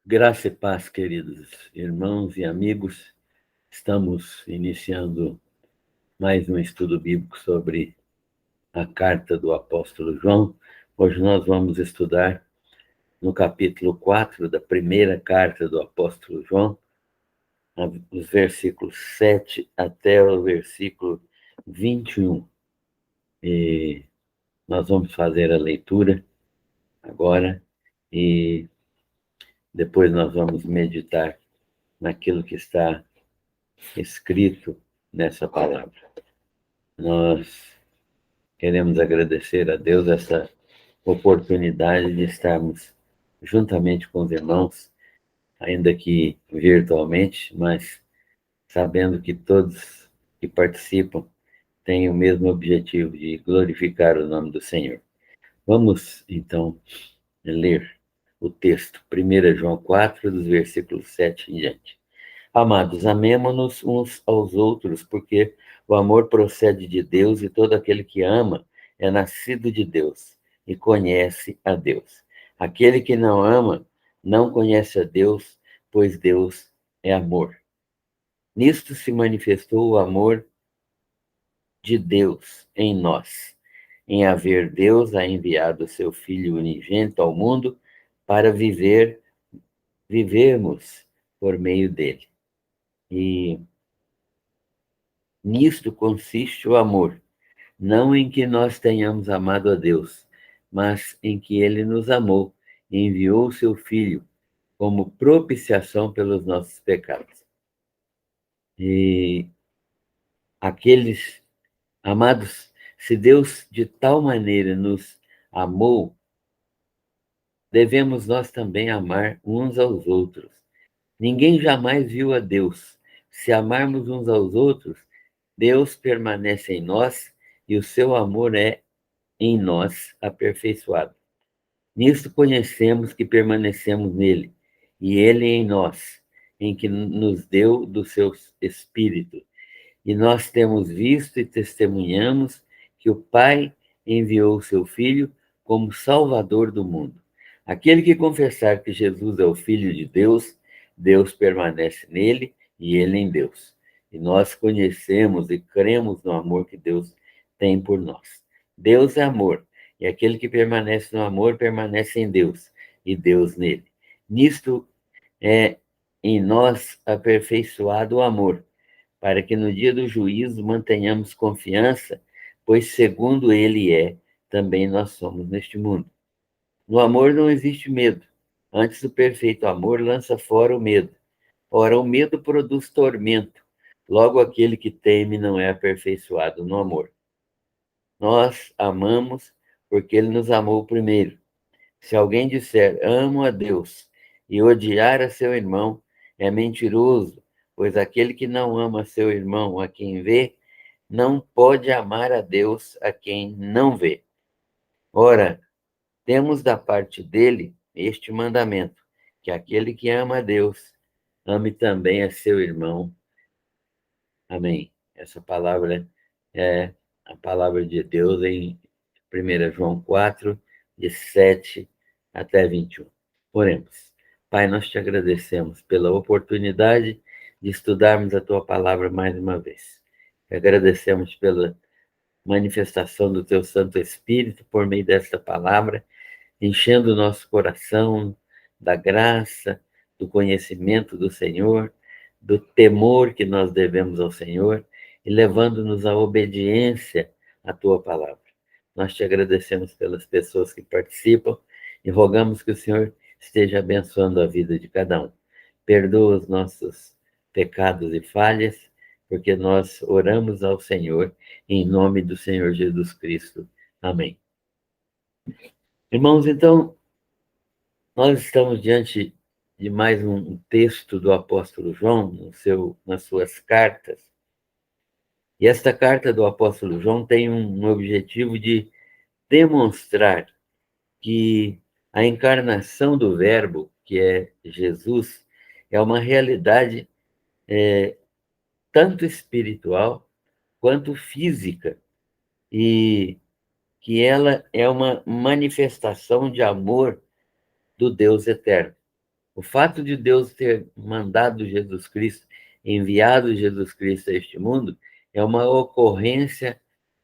Graça e paz, queridos irmãos e amigos. Estamos iniciando mais um estudo bíblico sobre a carta do apóstolo João. Hoje nós vamos estudar no capítulo 4 da primeira carta do apóstolo João, os versículos 7 até o versículo 21. E nós vamos fazer a leitura agora e depois nós vamos meditar naquilo que está escrito nessa palavra. Nós queremos agradecer a Deus essa oportunidade de estarmos juntamente com os irmãos, ainda que virtualmente, mas sabendo que todos que participam têm o mesmo objetivo de glorificar o nome do Senhor. Vamos, então, ler o texto, 1 João 4, dos versículos 7 em diante. Amados, amemo-nos uns aos outros, porque o amor procede de Deus e todo aquele que ama é nascido de Deus e conhece a Deus. Aquele que não ama não conhece a Deus, pois Deus é amor. Nisto se manifestou o amor de Deus em nós, em haver Deus a enviado o seu Filho unigênito ao mundo para vivermos por meio dele. E nisto consiste o amor, não em que nós tenhamos amado a Deus, mas em que ele nos amou e enviou o seu Filho como propiciação pelos nossos pecados. E aqueles amados, se Deus de tal maneira nos amou, devemos nós também amar uns aos outros. Ninguém jamais viu a Deus. Se amarmos uns aos outros, Deus permanece em nós e o seu amor é em nós aperfeiçoado. Nisto conhecemos que permanecemos nele, e ele em nós, em que nos deu do seu Espírito. E nós temos visto e testemunhamos que o Pai enviou o seu Filho como Salvador do mundo. Aquele que confessar que Jesus é o Filho de Deus, Deus permanece nele e ele em Deus. E nós conhecemos e cremos no amor que Deus tem por nós. Deus é amor, e aquele que permanece no amor permanece em Deus, e Deus nele. Nisto é em nós aperfeiçoado o amor, para que no dia do juízo mantenhamos confiança, pois segundo ele é, também nós somos neste mundo. No amor não existe medo. Antes, o perfeito amor lança fora o medo. Ora, o medo produz tormento. Logo, aquele que teme não é aperfeiçoado no amor. Nós amamos porque ele nos amou primeiro. Se alguém disser amo a Deus e odiar a seu irmão, é mentiroso, pois aquele que não ama seu irmão a quem vê, não pode amar a Deus a quem não vê. Ora, temos da parte dele este mandamento, que aquele que ama a Deus, ame também a seu irmão. Amém. Essa palavra é a palavra de Deus em 1 João 4, de 7 até 21. Oremos. Pai, nós te agradecemos pela oportunidade de estudarmos a tua palavra mais uma vez. Agradecemos pela manifestação do teu Santo Espírito por meio desta palavra, enchendo o nosso coração da graça, do conhecimento do Senhor, do temor que nós devemos ao Senhor e levando-nos à obediência à tua palavra. Nós te agradecemos pelas pessoas que participam e rogamos que o Senhor esteja abençoando a vida de cada um. Perdoa os nossos pecados e falhas, porque nós oramos ao Senhor em nome do Senhor Jesus Cristo. Amém. Irmãos, então, nós estamos diante de mais um texto do apóstolo João, nas suas cartas. E esta carta do apóstolo João tem um objetivo de demonstrar que a encarnação do Verbo, que é Jesus, é uma realidade tanto espiritual quanto física, e que ela é uma manifestação de amor do Deus eterno. O fato de Deus ter mandado Jesus Cristo, enviado Jesus Cristo a este mundo, é uma ocorrência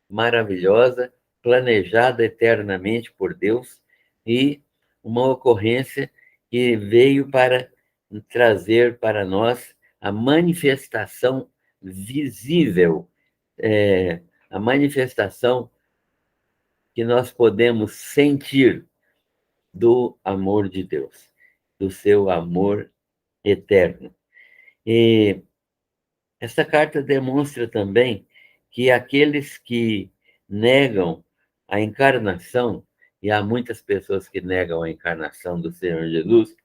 maravilhosa, planejada eternamente por Deus e uma ocorrência que veio para trazer para nós a manifestação visível, a manifestação que nós podemos sentir do amor de Deus, do seu amor eterno. E essa carta demonstra também que aqueles que negam a encarnação, e há muitas pessoas que negam a encarnação do Senhor Jesus,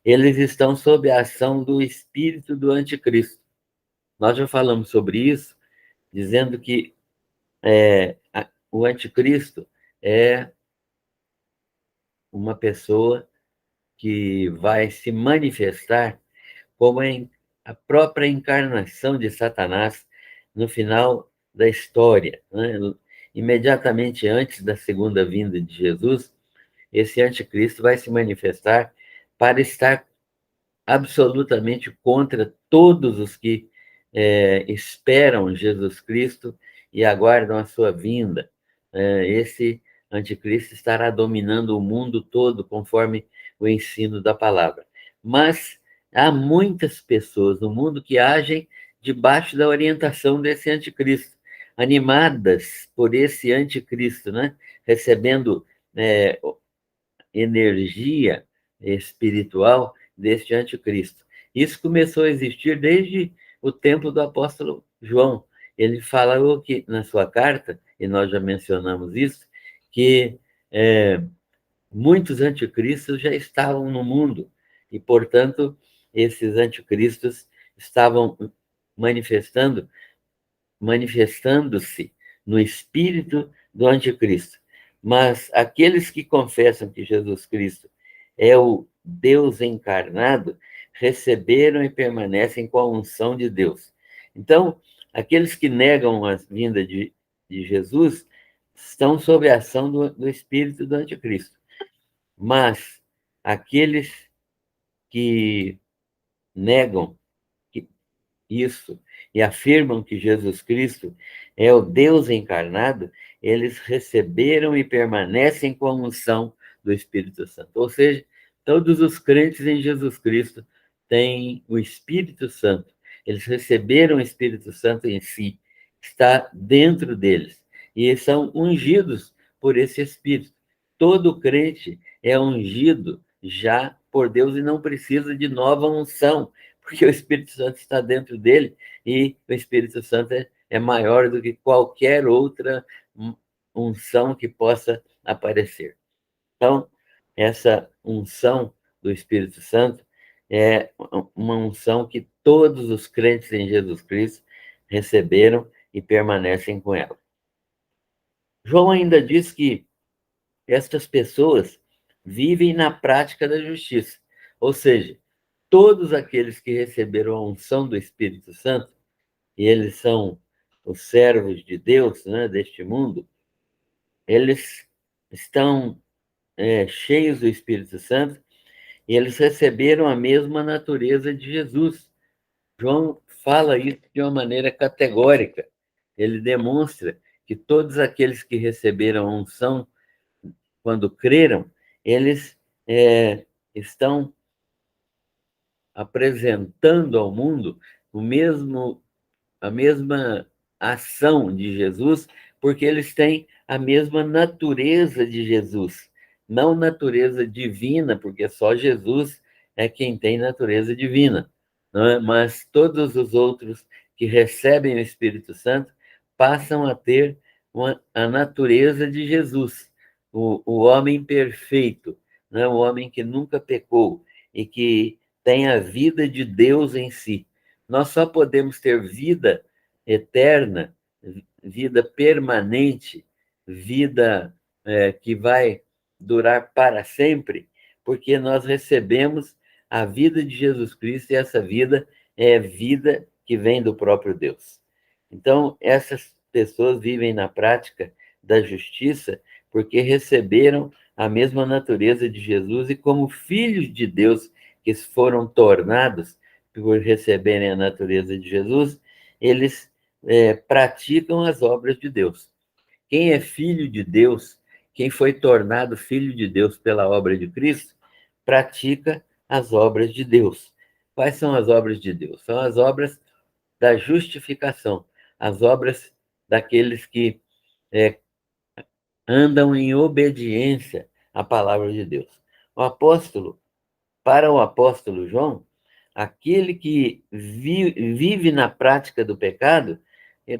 eles estão sob a ação do espírito do anticristo. Nós já falamos sobre isso, dizendo que o anticristo é uma pessoa que vai se manifestar como a própria encarnação de Satanás no final da história, né? Imediatamente antes da segunda vinda de Jesus, esse anticristo vai se manifestar para estar absolutamente contra todos os que esperam Jesus Cristo e aguardam a sua vinda. Esse anticristo estará dominando o mundo todo conforme o ensino da palavra. Mas há muitas pessoas no mundo que agem debaixo da orientação desse anticristo, animadas por esse anticristo, né? Recebendo energia espiritual deste anticristo. Isso começou a existir desde o tempo do apóstolo João. Ele falou que, na sua carta, e nós já mencionamos isso, que muitos anticristos já estavam no mundo, e, portanto, esses anticristos estavam manifestando-se no espírito do anticristo. Mas aqueles que confessam que Jesus Cristo é o Deus encarnado, receberam e permanecem com a unção de Deus. Então, aqueles que negam a vinda de Jesus estão sob a ação do espírito do anticristo. Mas aqueles que negam isso e afirmam que Jesus Cristo é o Deus encarnado, eles receberam e permanecem com a unção do Espírito Santo. Ou seja, todos os crentes em Jesus Cristo têm o Espírito Santo. Eles receberam o Espírito Santo em si, está dentro deles, e são ungidos por esse Espírito. Todo crente é ungido já por Deus e não precisa de nova unção, porque o Espírito Santo está dentro dele e o Espírito Santo é maior do que qualquer outra unção que possa aparecer. Então, essa unção do Espírito Santo é uma unção que todos os crentes em Jesus Cristo receberam e permanecem com ela. João ainda diz que estas pessoas vivem na prática da justiça, ou seja, todos aqueles que receberam a unção do Espírito Santo, e eles são os servos de Deus, né, deste mundo, eles estão cheios do Espírito Santo e eles receberam a mesma natureza de Jesus. João fala isso de uma maneira categórica. Ele demonstra que todos aqueles que receberam a unção, quando creram, eles estão apresentando ao mundo a mesma ação de Jesus, porque eles têm a mesma natureza de Jesus, não natureza divina, porque só Jesus é quem tem natureza divina, não é? Mas todos os outros que recebem o Espírito Santo passam a ter a natureza de Jesus, o homem perfeito, não é? O homem que nunca pecou e que tem a vida de Deus em si. Nós só podemos ter vida eterna, vida permanente, vida que vai durar para sempre, porque nós recebemos a vida de Jesus Cristo e essa vida é vida que vem do próprio Deus. Então, essas pessoas vivem na prática da justiça porque receberam a mesma natureza de Jesus e, como filhos de Deus, que foram tornados por receberem a natureza de Jesus, eles praticam as obras de Deus. Quem é filho de Deus, quem foi tornado filho de Deus pela obra de Cristo, pratica as obras de Deus. Quais são as obras de Deus? São as obras da justificação, as obras daqueles que andam em obediência à palavra de Deus. Para o apóstolo João, aquele que vive na prática do pecado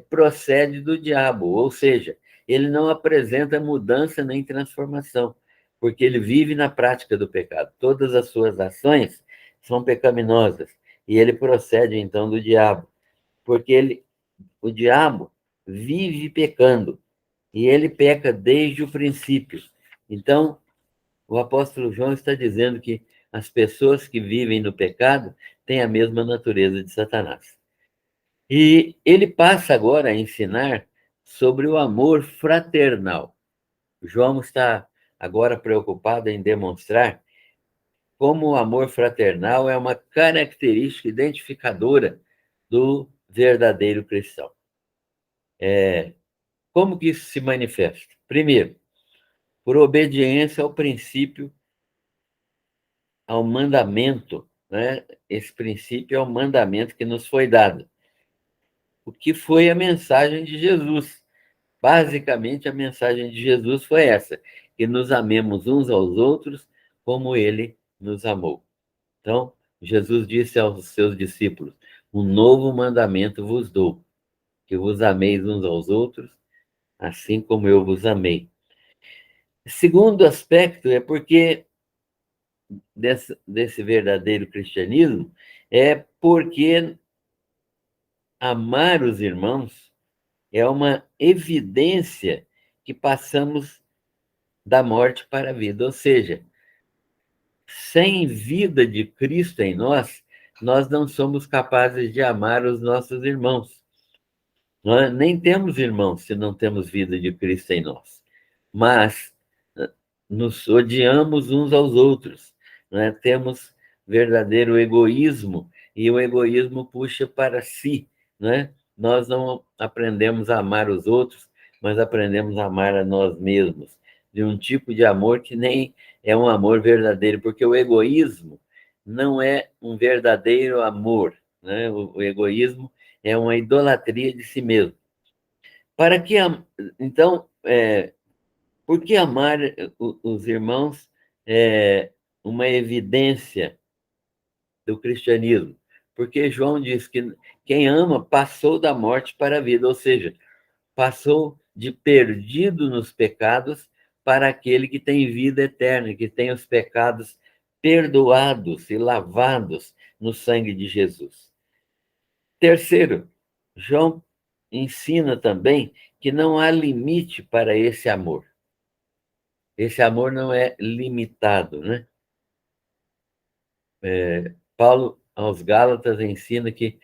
procede do diabo, ou seja, ele não apresenta mudança nem transformação, porque ele vive na prática do pecado. Todas as suas ações são pecaminosas e ele procede então do diabo, porque o diabo vive pecando e ele peca desde o princípio. Então, o apóstolo João está dizendo que as pessoas que vivem no pecado têm a mesma natureza de Satanás. E ele passa agora a ensinar sobre o amor fraternal. João está agora preocupado em demonstrar como o amor fraternal é uma característica identificadora do verdadeiro cristão. Como que isso se manifesta? Primeiro, por obediência ao princípio, ao mandamento, né? Esse princípio é o mandamento que nos foi dado. O que foi a mensagem de Jesus? Basicamente, a mensagem de Jesus foi essa: que nos amemos uns aos outros como ele nos amou. Então, Jesus disse aos seus discípulos: um novo mandamento vos dou, que vos ameis uns aos outros, assim como eu vos amei. Segundo aspecto é porque desse verdadeiro cristianismo é porque amar os irmãos é uma evidência que passamos da morte para a vida. Ou seja, sem vida de Cristo em nós, nós não somos capazes de amar os nossos irmãos. Nós nem temos irmãos se não temos vida de Cristo em nós. Mas nos odiamos uns aos outros, né? Temos verdadeiro egoísmo, e o egoísmo puxa para si, né? Nós não aprendemos a amar os outros, mas aprendemos a amar a nós mesmos, de um tipo de amor que nem é um amor verdadeiro, porque o egoísmo não é um verdadeiro amor, né? O egoísmo é uma idolatria de si mesmo. Para que, então, por que amar os irmãos é uma evidência do cristianismo? Porque João diz que quem ama passou da morte para a vida, ou seja, passou de perdido nos pecados para aquele que tem vida eterna, que tem os pecados perdoados e lavados no sangue de Jesus. Terceiro, João ensina também que não há limite para esse amor. Esse amor não é limitado, né? Paulo, aos Gálatas, ensina que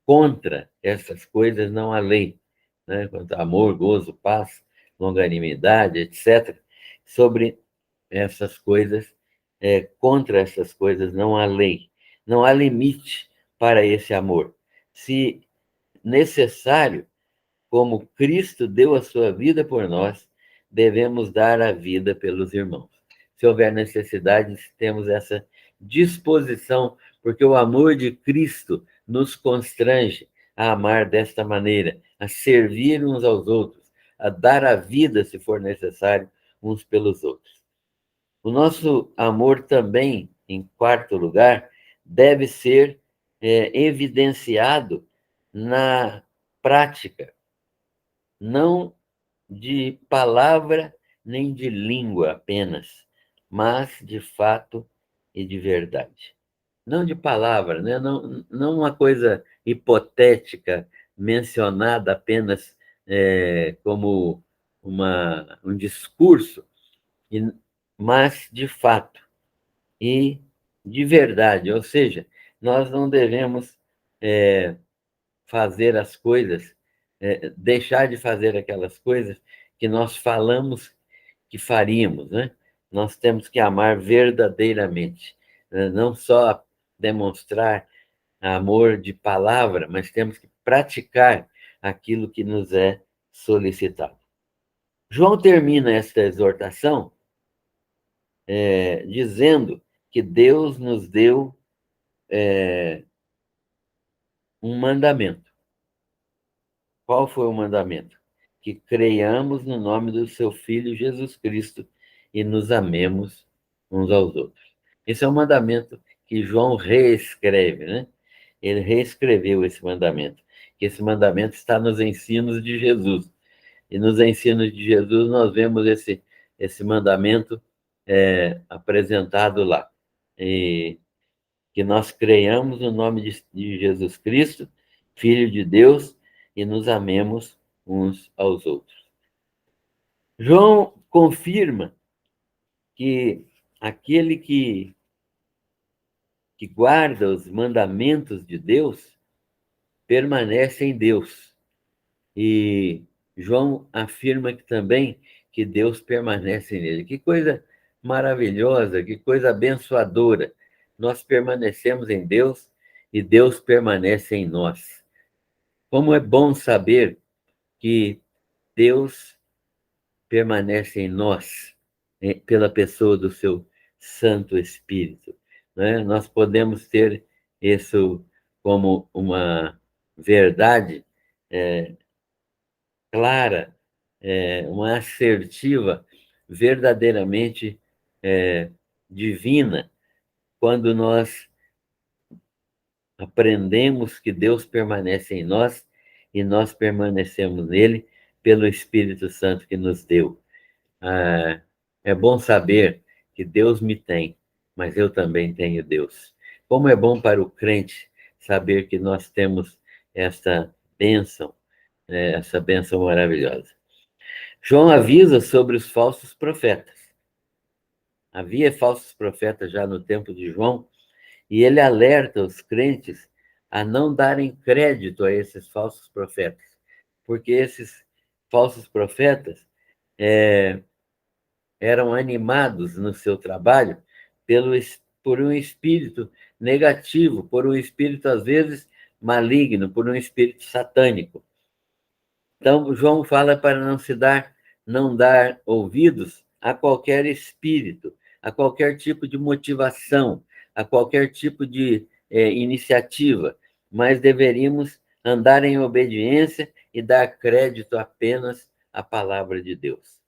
contra essas coisas não há lei, né? Contra amor, gozo, paz, longanimidade, etc. Sobre essas coisas, contra essas coisas não há lei, não há limite para esse amor. Se necessário, como Cristo deu a sua vida por nós, devemos dar a vida pelos irmãos. Se houver necessidade, temos essa disposição, porque o amor de Cristo nos constrange a amar desta maneira, a servir uns aos outros, a dar a vida, se for necessário, uns pelos outros. O nosso amor também, em quarto lugar, deve ser evidenciado na prática, não de palavra nem de língua apenas, mas de fato e de verdade. Não de palavra, né? Não uma coisa hipotética, mencionada apenas como um discurso, mas de fato e de verdade. Ou seja, nós não devemos fazer as coisas, deixar de fazer aquelas coisas que nós falamos que faríamos, né? Nós temos que amar verdadeiramente. não só demonstrar amor de palavra, mas temos que praticar aquilo que nos é solicitado. João termina esta exortação dizendo que Deus nos deu um mandamento. Qual foi o mandamento? Que creiamos no nome do seu Filho Jesus Cristo e nos amemos uns aos outros. Esse é um mandamento que João reescreve, né? Ele reescreveu esse mandamento. Que esse mandamento está nos ensinos de Jesus. E nos ensinos de Jesus nós vemos esse mandamento apresentado lá. E que nós creiamos no nome de Jesus Cristo, Filho de Deus, e nos amemos uns aos outros. João confirma que aquele que guarda os mandamentos de Deus permanece em Deus. E João afirma que também que Deus permanece nele. Que coisa maravilhosa, que coisa abençoadora. Nós permanecemos em Deus e Deus permanece em nós. Como é bom saber que Deus permanece em nós, pela pessoa do seu Santo Espírito. Né? Nós podemos ter isso como uma verdade clara, uma assertiva, verdadeiramente divina, quando nós aprendemos que Deus permanece em nós e nós permanecemos nele pelo Espírito Santo que nos deu. É bom saber que Deus me tem, mas eu também tenho Deus. Como é bom para o crente saber que nós temos essa bênção, essa bênção maravilhosa. João avisa sobre os falsos profetas. Havia falsos profetas já no tempo de João, e ele alerta os crentes a não darem crédito a esses falsos profetas, porque esses falsos profetas eram animados no seu trabalho por um espírito negativo, por um espírito, às vezes, maligno, por um espírito satânico. Então, João fala para não dar ouvidos a qualquer espírito, a qualquer tipo de motivação, a qualquer tipo de iniciativa, mas deveríamos andar em obediência e dar crédito apenas à palavra de Deus.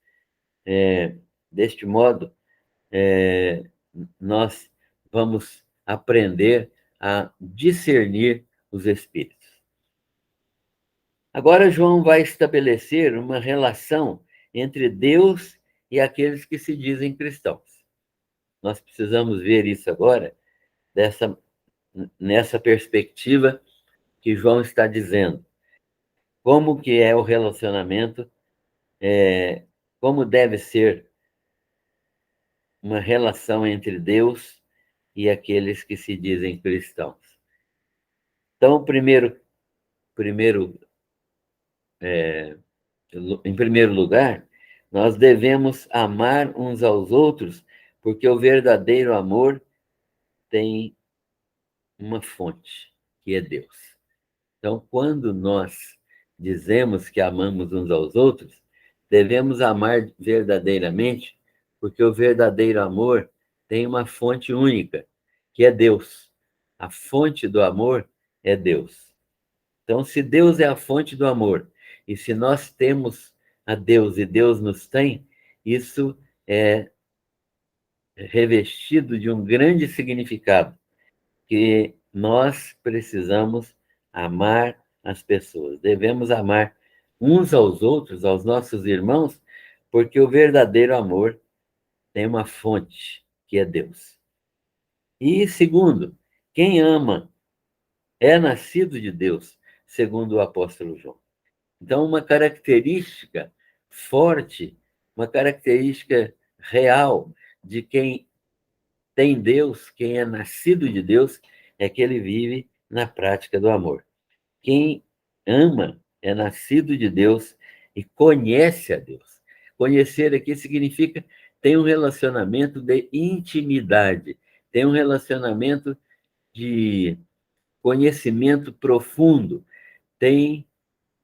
Deste modo, nós vamos aprender a discernir os espíritos. Agora, João vai estabelecer uma relação entre Deus e aqueles que se dizem cristãos. Nós precisamos ver isso agora nessa perspectiva que João está dizendo. Como que é o relacionamento, como deve ser uma relação entre Deus e aqueles que se dizem cristãos. Então, em primeiro lugar, nós devemos amar uns aos outros, porque o verdadeiro amor tem uma fonte, que é Deus. Então, quando nós dizemos que amamos uns aos outros, devemos amar verdadeiramente, porque o verdadeiro amor tem uma fonte única, que é Deus. A fonte do amor é Deus. Então, se Deus é a fonte do amor, e se nós temos a Deus e Deus nos tem, isso é revestido de um grande significado, que nós precisamos amar as pessoas. Devemos amar uns aos outros, aos nossos irmãos, porque o verdadeiro amor tem uma fonte, que é Deus. E segundo, quem ama é nascido de Deus, segundo o apóstolo João. Então, uma característica forte, uma característica real de quem tem Deus, quem é nascido de Deus, é que ele vive na prática do amor. Quem ama é nascido de Deus e conhece a Deus. Conhecer aqui significa ter um relacionamento de intimidade, tem um relacionamento de conhecimento profundo, tem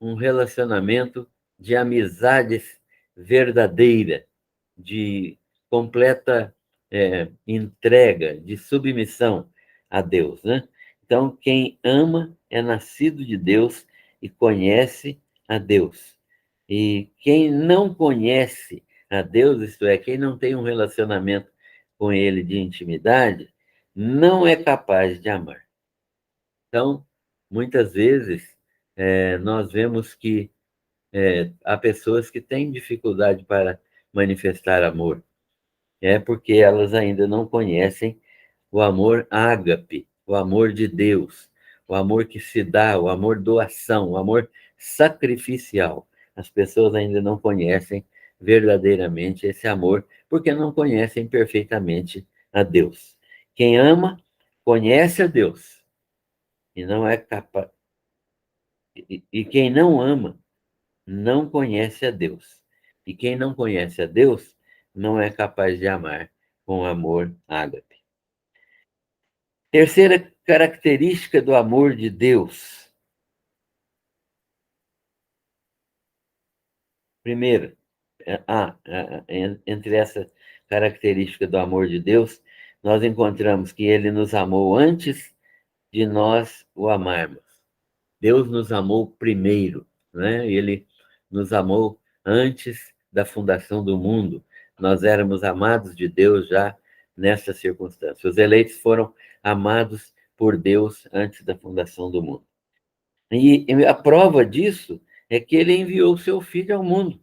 um relacionamento de amizade verdadeira, de completa entrega, de submissão a Deus, né? Então, quem ama é nascido de Deus e conhece a Deus. E quem não conhece a Deus, isto é, quem não tem um relacionamento com Ele de intimidade, não é capaz de amar. Então, muitas vezes, nós vemos que há pessoas que têm dificuldade para manifestar amor. É porque elas ainda não conhecem o amor ágape, o amor de Deus, o amor que se dá, o amor doação, o amor sacrificial. As pessoas ainda não conhecem verdadeiramente esse amor, porque não conhecem perfeitamente a Deus. Quem ama, conhece a Deus e não é capaz. E quem não ama, não conhece a Deus. E quem não conhece a Deus, não é capaz de amar com amor ágape. Terceira característica do amor de Deus. Primeiro, entre essa característica do amor de Deus, nós encontramos que ele nos amou antes de nós o amarmos. Deus nos amou primeiro, né? Ele nos amou antes da fundação do mundo. Nós éramos amados de Deus já nessa circunstância. Os eleitos foram amados por Deus antes da fundação do mundo. E a prova disso é que ele enviou o seu filho ao mundo.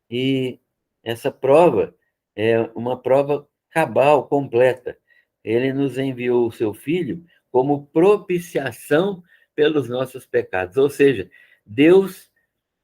E essa prova é uma prova cabal, completa. Ele nos enviou o seu filho como propiciação pelos nossos pecados. Ou seja, Deus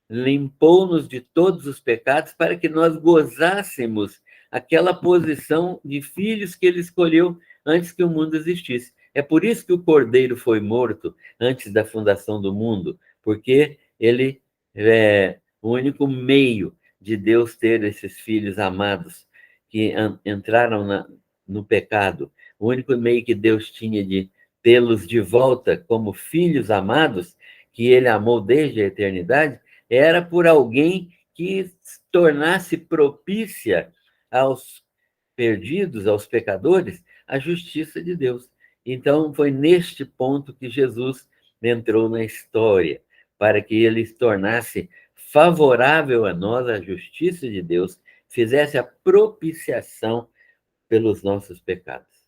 limpou-nos de todos os pecados para que nós gozássemos aquela posição de filhos que ele escolheu antes que o mundo existisse. É por isso que o Cordeiro foi morto antes da fundação do mundo, porque ele é o único meio de Deus ter esses filhos amados que entraram no pecado. O único meio que Deus tinha de tê-los de volta como filhos amados, que ele amou desde a eternidade, era por alguém que tornasse propícia aos perdidos, aos pecadores, a justiça de Deus. Então, foi neste ponto que Jesus entrou na história, para que ele se tornasse favorável a nós, a justiça de Deus, fizesse a propiciação pelos nossos pecados.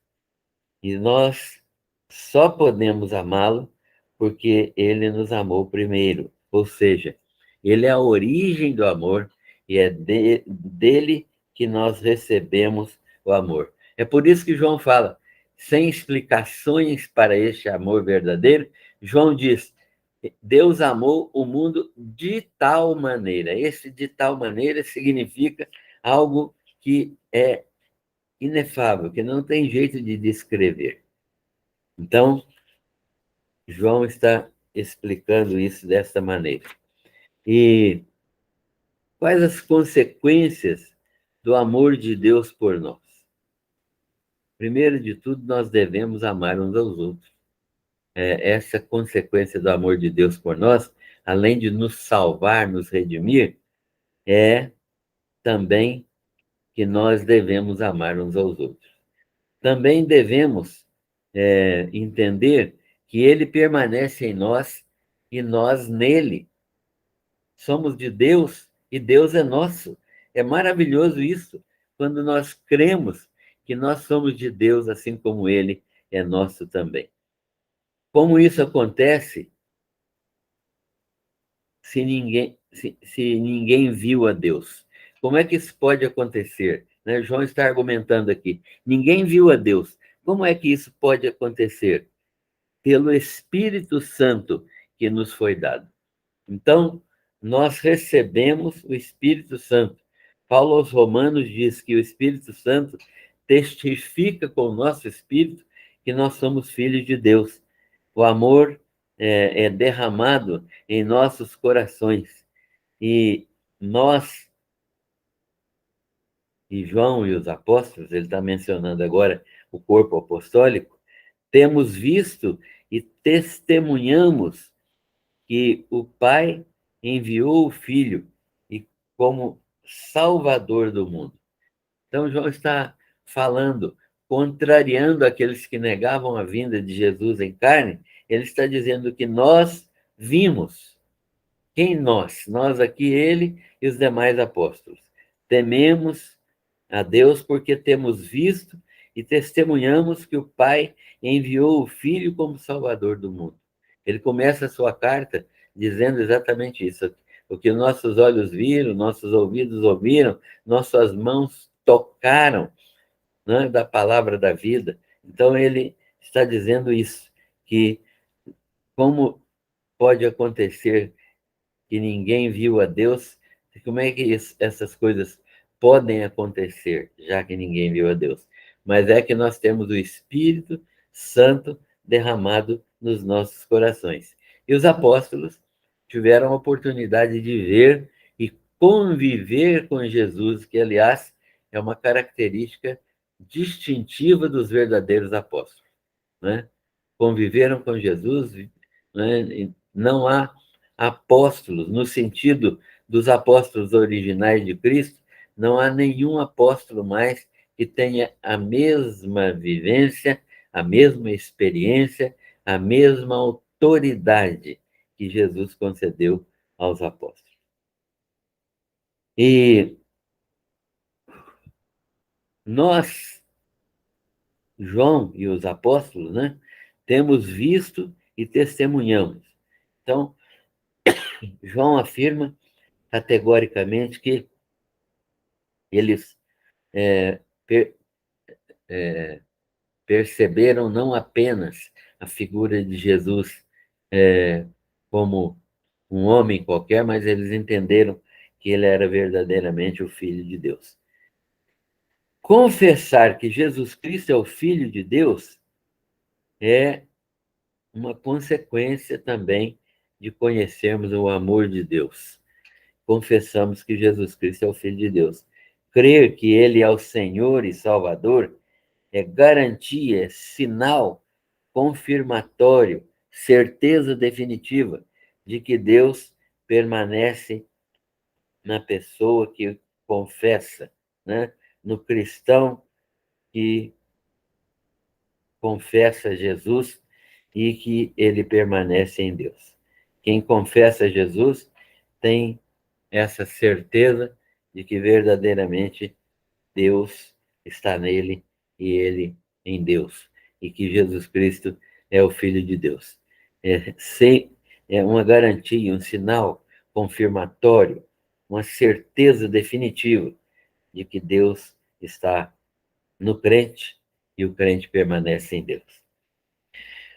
E nós só podemos amá-lo porque ele nos amou primeiro. Ou seja, ele é a origem do amor e é dele que nós recebemos o amor. É por isso que João fala, sem explicações para este amor verdadeiro, João diz, Deus amou o mundo de tal maneira. Esse de tal maneira significa algo que é inefável, que não tem jeito de descrever. Então, João está explicando isso dessa maneira. E quais as consequências do amor de Deus por nós? Primeiro de tudo, nós devemos amar uns aos outros. Essa consequência do amor de Deus por nós, além de nos salvar, nos redimir, é também que nós devemos amar uns aos outros. Também devemos entender que ele permanece em nós e nós nele. Somos de Deus e Deus é nosso. É maravilhoso isso, quando nós cremos que nós somos de Deus, assim como ele é nosso também. Como isso acontece se ninguém viu a Deus? Como é que isso pode acontecer? Né? João está argumentando aqui. Ninguém viu a Deus. Como é que isso pode acontecer? Pelo Espírito Santo que nos foi dado. Então, nós recebemos o Espírito Santo. Paulo aos Romanos diz que o Espírito Santo testifica com o nosso espírito que nós somos filhos de Deus. O amor é derramado em nossos corações. E nós e João e os apóstolos, ele está mencionando agora o corpo apostólico, temos visto e testemunhamos que o Pai enviou o Filho e como Salvador do mundo. Então, João está falando, contrariando aqueles que negavam a vinda de Jesus em carne, ele está dizendo que nós vimos. Quem nós? Nós aqui, ele e os demais apóstolos. Tememos a Deus porque temos visto e testemunhamos que o Pai enviou o Filho como Salvador do mundo. Ele começa a sua carta dizendo exatamente isso. O que nossos olhos viram, nossos ouvidos ouviram, nossas mãos tocaram, né, da palavra da vida. Então, ele está dizendo isso, que como pode acontecer que ninguém viu a Deus, como é que essas coisas podem acontecer, já que ninguém viu a Deus? Mas é que nós temos o Espírito Santo derramado nos nossos corações. E os apóstolos tiveram a oportunidade de ver e conviver com Jesus, que, aliás, é uma característica distintiva dos verdadeiros apóstolos, né? Conviveram com Jesus, né? Não há apóstolos, no sentido dos apóstolos originais de Cristo, não há nenhum apóstolo mais que tenha a mesma vivência, a mesma experiência, a mesma autoridade que Jesus concedeu aos apóstolos. E nós, João e os apóstolos, né, temos visto e testemunhamos. Então, João afirma categoricamente que eles per, perceberam não apenas a figura de Jesus como um homem qualquer, mas eles entenderam que ele era verdadeiramente o Filho de Deus. Confessar que Jesus Cristo é o Filho de Deus é uma consequência também de conhecermos o amor de Deus. Confessamos que Jesus Cristo é o Filho de Deus. Crer que ele é o Senhor e Salvador é garantia, é sinal confirmatório, certeza definitiva de que Deus permanece na pessoa que confessa, né? No cristão que confessa Jesus e que ele permanece em Deus. Quem confessa Jesus tem essa certeza de que verdadeiramente Deus está nele e ele em Deus, e que Jesus Cristo é o Filho de Deus. É uma garantia, um sinal confirmatório, uma certeza definitiva de que Deus está no crente e o crente permanece em Deus.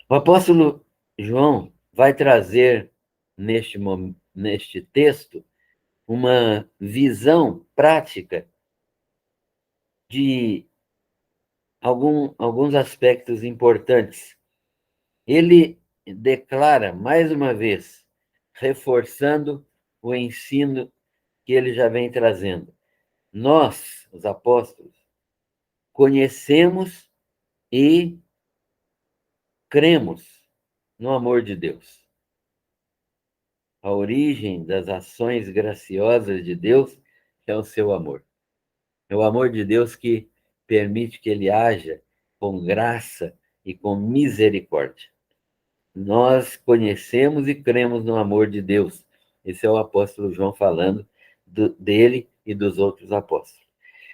O apóstolo João vai trazer neste texto uma visão prática de alguns aspectos importantes. Ele declara, mais uma vez, reforçando o ensino que ele já vem trazendo. Nós, os apóstolos, conhecemos e cremos no amor de Deus. A origem das ações graciosas de Deus é o seu amor. É o amor de Deus que permite que ele haja com graça e com misericórdia. Nós conhecemos e cremos no amor de Deus. Esse é o apóstolo João falando dele e dos outros apóstolos.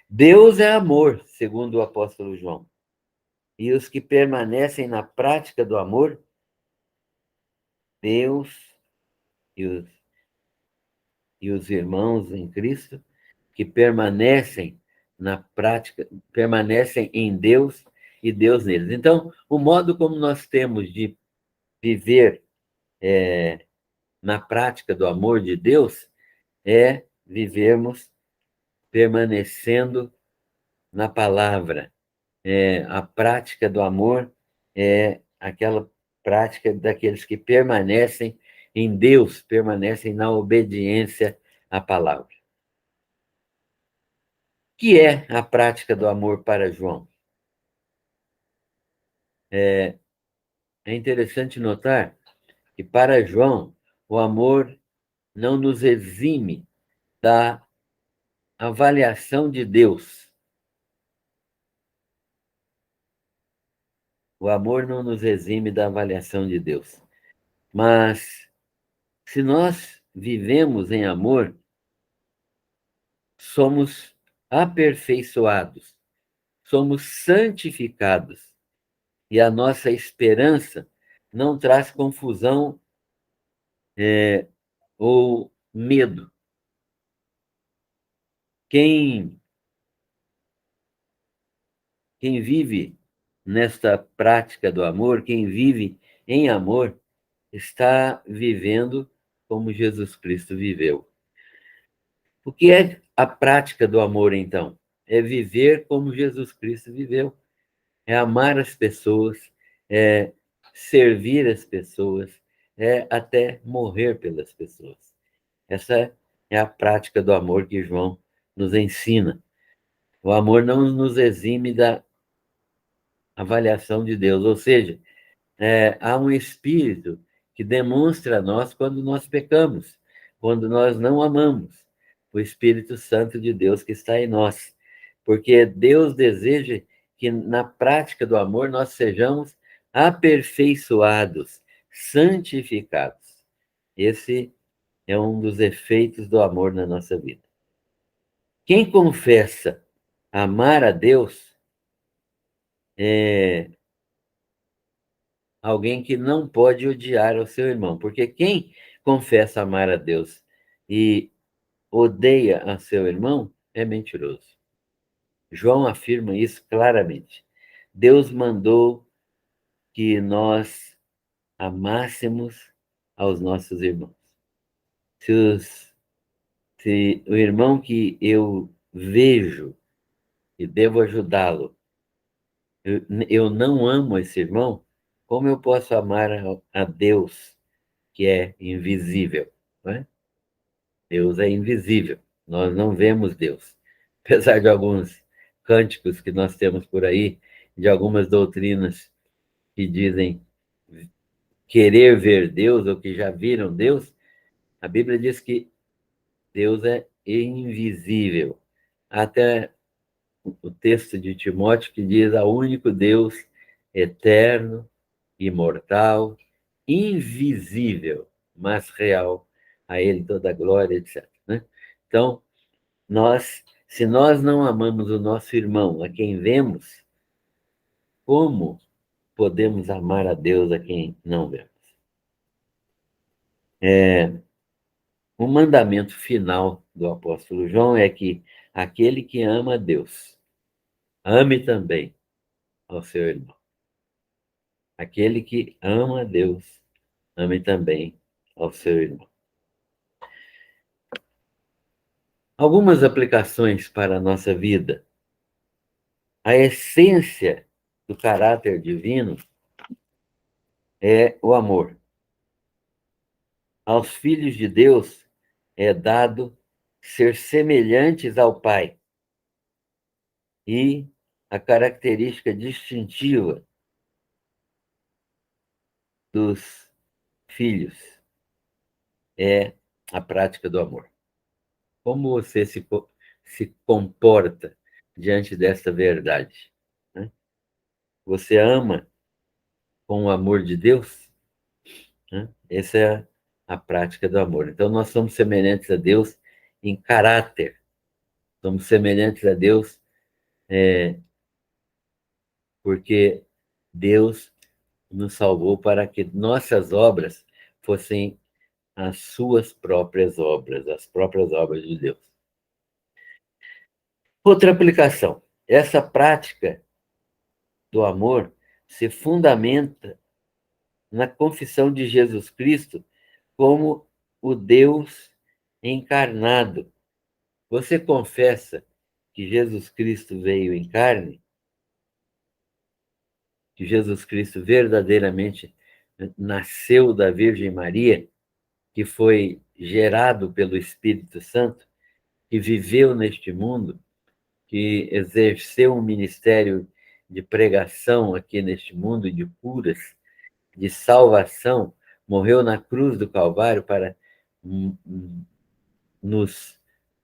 Deus é amor, segundo o apóstolo João. E os que permanecem na prática do amor, Deus e os irmãos em Cristo, que permanecem na prática, permanecem em Deus e Deus neles. Então, o modo como nós temos de viver na prática do amor de Deus é vivermos permanecendo na palavra. A prática do amor é aquela prática daqueles que permanecem em Deus, permanecem na obediência à palavra. que é a prática do amor para João? É interessante notar que para João, o amor não nos exime da avaliação de Deus. O amor não nos exime da avaliação de Deus. Mas, se nós vivemos em amor, somos aperfeiçoados, somos santificados, e a nossa esperança não traz confusão ou medo. Quem, quem vive nesta prática do amor, quem vive em amor, está vivendo como Jesus Cristo viveu. O que é a prática do amor, então? É viver como Jesus Cristo viveu. É amar as pessoas, é servir as pessoas, é até morrer pelas pessoas. Essa é a prática do amor que João nos ensina. O amor não nos exime da avaliação de Deus, ou seja, há um espírito que demonstra a nós quando nós pecamos, quando nós não amamos, o Espírito Santo de Deus que está em nós. Porque Deus deseja que na prática do amor nós sejamos aperfeiçoados, santificados. Esse é um dos efeitos do amor na nossa vida. Quem confessa amar a Deus é alguém que não pode odiar o seu irmão, porque quem confessa amar a Deus e odeia a seu irmão é mentiroso. João afirma isso claramente. Deus mandou que nós amássemos aos nossos irmãos. Se o irmão que eu vejo e devo ajudá-lo, eu não amo esse irmão, como eu posso amar a Deus, que é invisível? Não é? Deus é invisível, nós não vemos Deus. Apesar de alguns cânticos que nós temos por aí, de algumas doutrinas que dizem querer ver Deus ou que já viram Deus, a Bíblia diz que Deus é invisível. Até o texto de Timóteo que diz ao único Deus eterno, imortal, invisível, mas real, a Ele toda a glória, etc. Né? Então, se nós não amamos o nosso irmão, a quem vemos, como podemos amar a Deus a quem não vemos? O mandamento final do apóstolo João é que aquele que ama a Deus, ame também ao seu irmão. Aquele que ama a Deus, ame também ao seu irmão. Algumas aplicações para a nossa vida. A essência do caráter divino é o amor. Aos filhos de Deus é dado ser semelhantes ao Pai. E a característica distintiva dos filhos é a prática do amor. Como você se comporta diante desta verdade? Né? Você ama com o amor de Deus? Né? Essa é a prática do amor. Então, nós somos semelhantes a Deus em caráter. Somos semelhantes a Deus porque Deus nos salvou para que nossas obras fossem as suas próprias obras, as próprias obras de Deus. Outra aplicação. Essa prática do amor se fundamenta na confissão de Jesus Cristo como o Deus encarnado. Você confessa que Jesus Cristo veio em carne? Que Jesus Cristo verdadeiramente nasceu da Virgem Maria, que foi gerado pelo Espírito Santo, que viveu neste mundo, que exerceu um ministério de pregação aqui neste mundo, de curas, de salvação, morreu na cruz do Calvário para nos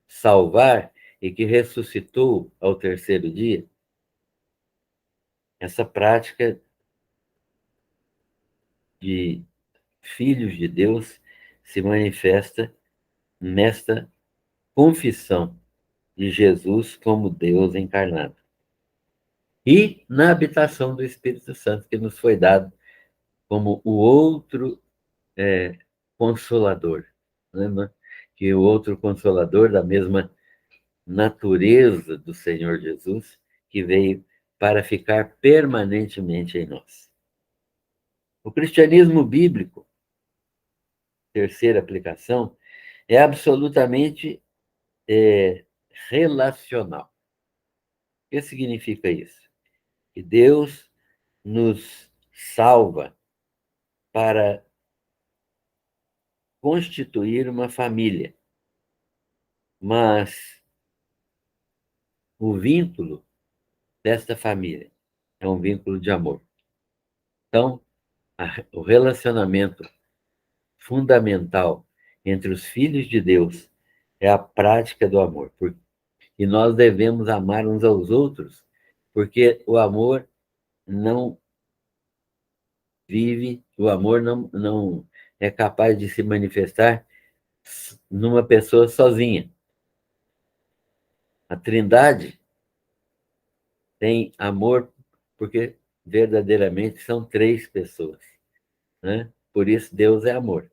salvar e que ressuscitou ao terceiro dia, essa prática de filhos de Deus se manifesta nesta confissão de Jesus como Deus encarnado. E na habitação do Espírito Santo, que nos foi dado como o outro consolador. Lembra que o outro consolador da mesma natureza do Senhor Jesus, que veio para ficar permanentemente em nós. O cristianismo bíblico, terceira aplicação, é absolutamente relacional. O que significa isso? Que Deus nos salva para constituir uma família, mas o vínculo desta família é um vínculo de amor. Então, o relacionamento fundamental entre os filhos de Deus é a prática do amor. E nós devemos amar uns aos outros, porque o amor não vive, o amor não é capaz de se manifestar numa pessoa sozinha. A Trindade tem amor porque verdadeiramente são três pessoas, né? Por isso Deus é amor.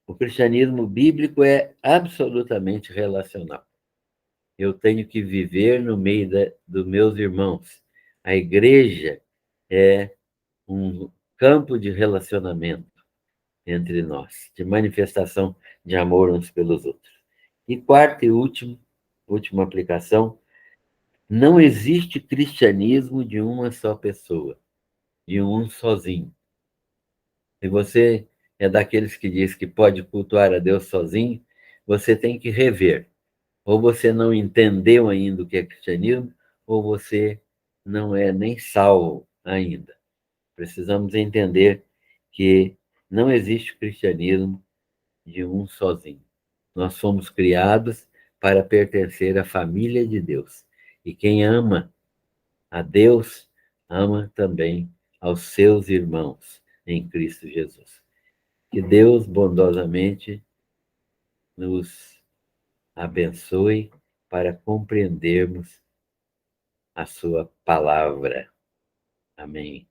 O cristianismo bíblico é absolutamente relacional. Eu tenho que viver no meio dos meus irmãos. A igreja é um campo de relacionamento entre nós, de manifestação de amor uns pelos outros. E quarta e última aplicação, não existe cristianismo de uma só pessoa, de um sozinho. Se você é daqueles que diz que pode cultuar a Deus sozinho, você tem que rever. Ou você não entendeu ainda o que é cristianismo, ou você não é nem salvo ainda. Precisamos entender que não existe cristianismo de um sozinho. Nós somos criados para pertencer à família de Deus. E quem ama a Deus, ama também aos seus irmãos em Cristo Jesus. Que Deus bondosamente nos abençoe para compreendermos a sua palavra. Amém.